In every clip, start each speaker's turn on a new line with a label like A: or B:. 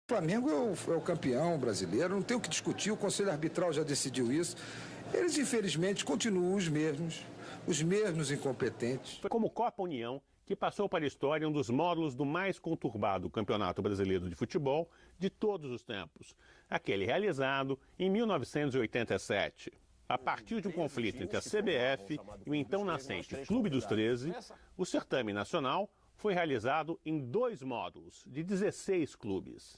A: O Flamengo é o campeão brasileiro, não tem o que discutir, o Conselho Arbitral já decidiu isso. Eles, infelizmente, continuam os mesmos incompetentes.
B: Foi como Copa União que passou para a história um dos módulos do mais conturbado Campeonato Brasileiro de Futebol de todos os tempos, aquele realizado em 1987. A partir de um conflito entre a CBF e o então nascente Clube dos 13, o certame nacional foi realizado em 2 módulos de 16 clubes.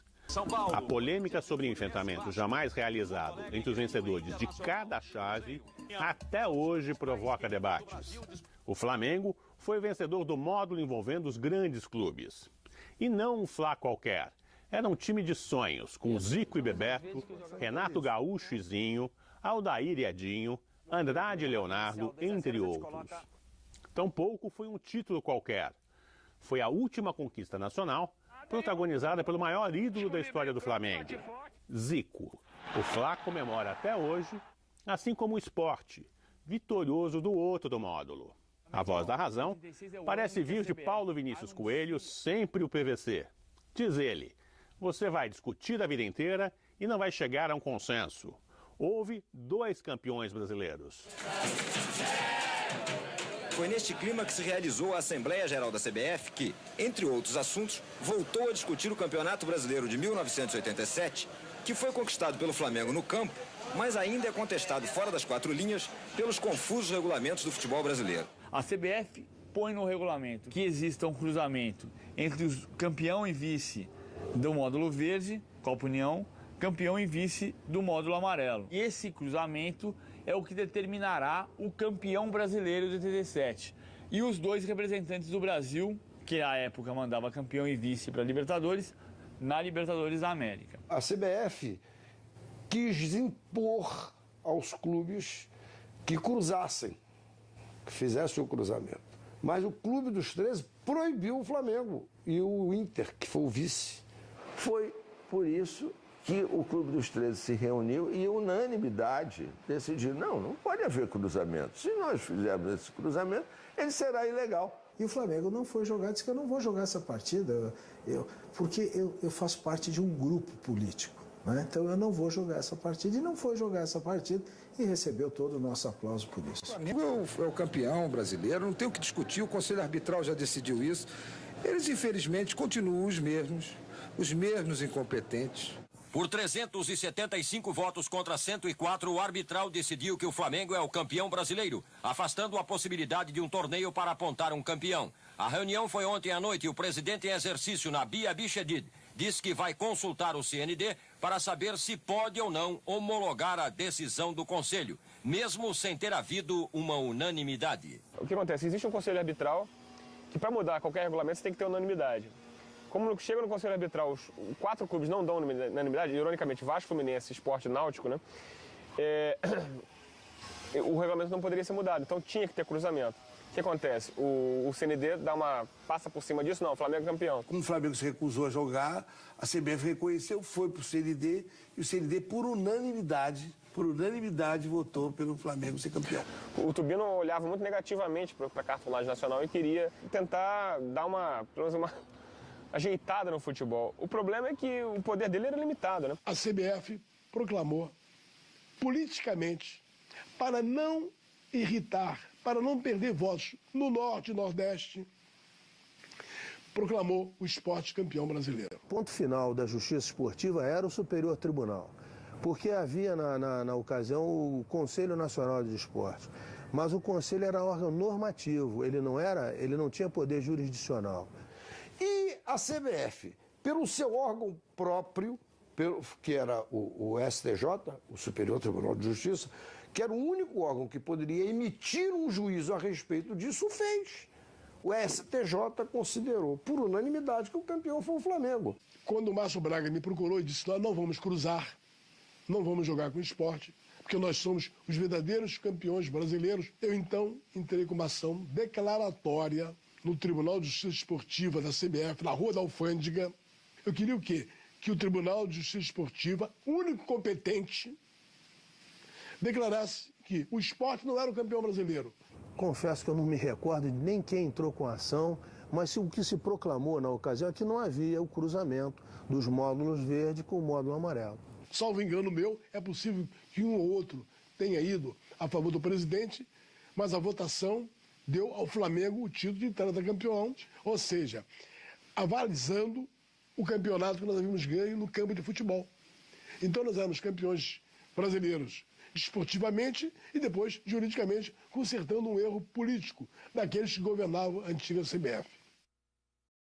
B: A polêmica sobre o enfrentamento jamais realizado entre os vencedores de cada chave até hoje provoca debates. O Flamengo foi vencedor do módulo envolvendo os grandes clubes. E não um Fla qualquer. Era um time de sonhos, com Zico e Bebeto, Renato Gaúcho e Zinho, Aldair e Edinho, Andrade e Leonardo, entre outros. Tampouco foi um título qualquer. Foi a última conquista nacional protagonizada pelo maior ídolo da história do Flamengo, Zico. O Fla comemora até hoje, assim como o Sport, vitorioso do outro módulo. A voz da razão parece vir de Paulo Vinícius Coelho, sempre o PVC. Diz ele, você vai discutir a vida inteira e não vai chegar a um consenso. Houve 2 campeões brasileiros.
C: Foi neste clima que se realizou a Assembleia Geral da CBF que, entre outros assuntos, voltou a discutir o Campeonato Brasileiro de 1987, que foi conquistado pelo Flamengo no campo, mas ainda é contestado fora das 4 linhas pelos confusos regulamentos do futebol brasileiro.
D: A CBF põe no regulamento que exista um cruzamento entre o campeão e vice do módulo verde, Copa União, campeão e vice do módulo amarelo. E esse cruzamento é o que determinará o campeão brasileiro de 87. E os 2 representantes do Brasil, que à época mandava campeão e vice para a Libertadores, na Libertadores da América.
E: A CBF quis impor aos clubes que cruzassem, que fizessem o cruzamento. Mas o Clube dos 13 proibiu o Flamengo e o Inter, que foi o vice.
F: Foi por isso que o Clube dos 13 se reuniu e, unanimidade, decidiu, não pode haver cruzamento. Se nós fizermos esse cruzamento, ele será ilegal.
G: E o Flamengo não foi jogar, disse que eu não vou jogar essa partida, porque eu faço parte de um grupo político, né? Então eu não vou jogar essa partida, e não foi jogar essa partida e recebeu todo o nosso aplauso por isso.
A: O Flamengo é o campeão brasileiro, não tem o que discutir, o Conselho Arbitral já decidiu isso. Eles, infelizmente, continuam os mesmos incompetentes.
C: Por 375 votos contra 104, o arbitral decidiu que o Flamengo é o campeão brasileiro, afastando a possibilidade de um torneio para apontar um campeão. A reunião foi ontem à noite e o presidente em exercício, Nabi Abichedid, disse que vai consultar o CND para saber se pode ou não homologar a decisão do Conselho, mesmo sem ter havido uma unanimidade.
H: O que acontece? Existe um Conselho Arbitral que, para mudar qualquer regulamento, você tem que ter unanimidade. Como chega no Conselho Arbitral, os 4 clubes não dão unanimidade, ironicamente, Vasco, Fluminense, Sport e Náutico, né? O regulamento não poderia ser mudado, então tinha que ter cruzamento. O que acontece? O CND passa por cima disso, não, o Flamengo é campeão.
E: Como o Flamengo se recusou a jogar, a CBF reconheceu, foi para o CND, e o CND, por unanimidade, votou pelo Flamengo ser campeão.
H: O Tubino olhava muito negativamente para a cartolagem nacional e queria tentar dar pelo menos uma ajeitada no futebol. O problema é que o poder dele era limitado, né?
I: A CBF proclamou politicamente, para não irritar, para não perder votos no Norte e Nordeste, proclamou o Sport campeão brasileiro.
F: O ponto final da justiça esportiva era o Superior Tribunal, porque havia na ocasião o Conselho Nacional de Esportes, mas o Conselho era órgão normativo, ele não tinha poder jurisdicional.
E: E a CBF, pelo seu órgão próprio, que era o STJ, o Superior Tribunal de Justiça, que era o único órgão que poderia emitir um juízo a respeito disso, fez. O STJ considerou, por unanimidade, que o campeão foi o Flamengo.
I: Quando o Márcio Braga me procurou e disse, nós não vamos cruzar, não vamos jogar com o Sport, porque nós somos os verdadeiros campeões brasileiros, eu então entrei com uma ação declaratória no Tribunal de Justiça Esportiva da CBF, na Rua da Alfândega. Eu queria o quê? Que o Tribunal de Justiça Esportiva, único competente, declarasse que o Sport não era o campeão brasileiro.
F: Confesso que eu não me recordo de nem quem entrou com a ação, Mas o que se proclamou na ocasião é que não havia o cruzamento dos módulos verde com o módulo amarelo.
I: Salvo engano meu, é possível que um ou outro tenha ido a favor do presidente, mas a votação deu ao Flamengo o título de tetracampeão, ou seja, avalizando o campeonato que nós havíamos ganho no campo de futebol. Então nós éramos campeões brasileiros esportivamente e depois juridicamente, consertando um erro político daqueles que governavam a antiga CBF.